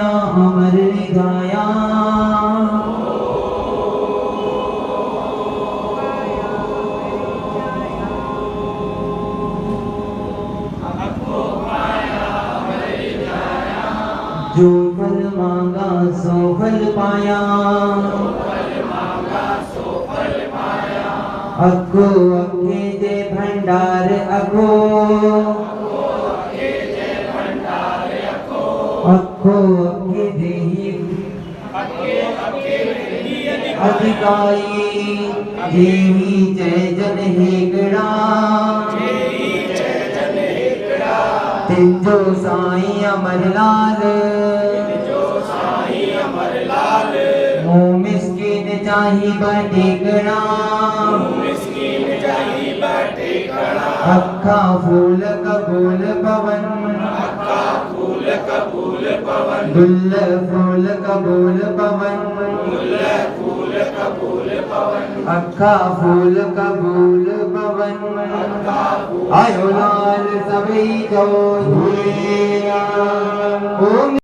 अमर निगाया जो फल मांगा सो फल पाया अखो अखे जे भंडार अखो अखो अखे देही अधिकारी जेही जय जन हेगड़ा तिजो साईं अमरलाल मुँह मिस्किन चाही बटेकड़ा अखा फूल कबूल पवन गुल फूल कबूल पवन अखा फूल कबूल पवन आयो लाल सबई जो